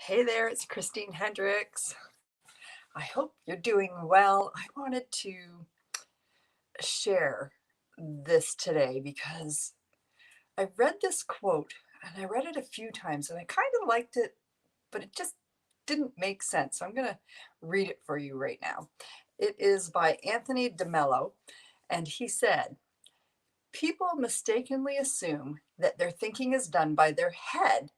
Hey there, it's Christine Hendricks. I hope you're doing well. I wanted to share this today because I read this quote and I read it a few times and I kind of liked it, but it just didn't make sense. So I'm going to read it for you right now. It is by Anthony DeMello, and he said, "People mistakenly assume that their thinking is done by their head.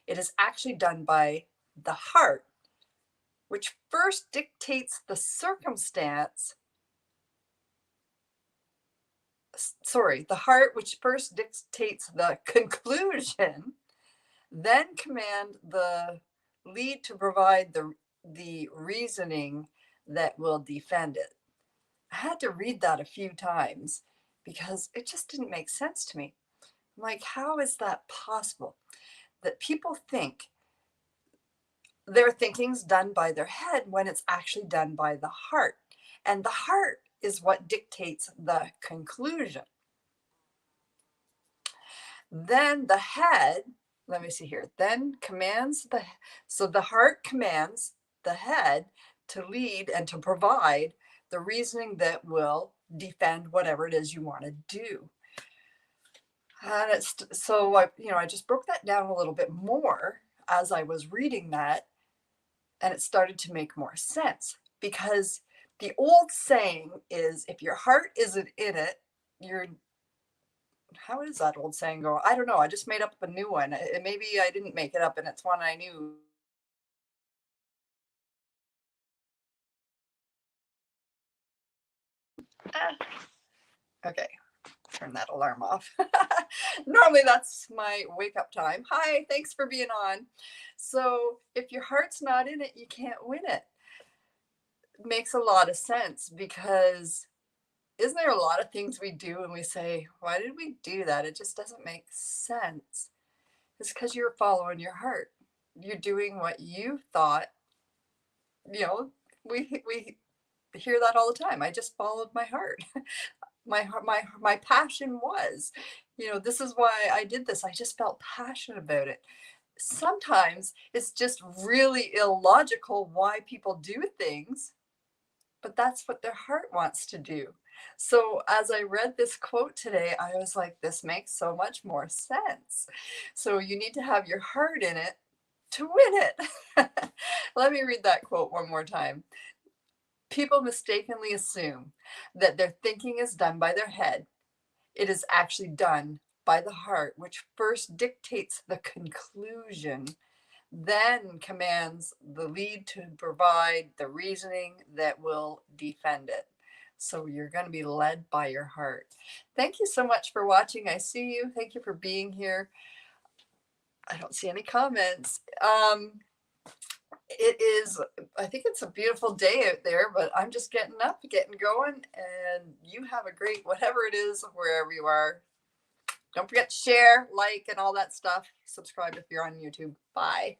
It is actually done by the heart, which first dictates the circumstance, sorry, the heart which first dictates the conclusion, then command the lead to provide the reasoning that will defend it." I had to read that a few times because it just didn't make sense to me. I'm like, how is that possible? That people think their thinking's done by their head when it's actually done by the heart. And the heart is what dictates the conclusion. Then the head, let me see here, then commands so the heart commands the head to lead and to provide the reasoning that will defend whatever it is you want to do. And it's so I just broke that down a little bit more as I was reading that, and it started to make more sense because the old saying is if your heart isn't in it, you're how does that old saying go? I don't know. I just made up a new one. Maybe I didn't make it up and it's one I knew. Ah, okay, turn that alarm off. Normally that's my wake up time. Hi, thanks for being on. So if your heart's not in it, you can't win it. Makes a lot of sense because isn't there a lot of things we do and we say, why did we do that? It just doesn't make sense. It's because you're following your heart. You're doing what you thought, you know, we hear that all the time. I just followed my heart. My passion was, this is why I did this. I just felt passionate about it. Sometimes it's just really illogical why people do things, but that's what their heart wants to do. So as I read this quote today, I was like, this makes so much more sense. So you need to have your heart in it to win it. Let me read that quote one more time. "People mistakenly assume that their thinking is done by their head. It is actually done by the heart, which first dictates the conclusion, then commands the lead to provide the reasoning that will defend it." So you're going to be led by your heart. Thank you so much for watching. I see you. Thank you for being here. I don't see any comments. It is, I think it's a beautiful day out there, but I'm just getting up, getting going, and you have a great whatever it is, wherever you are. Don't forget to share, like, and all that stuff. Subscribe if you're on YouTube. Bye.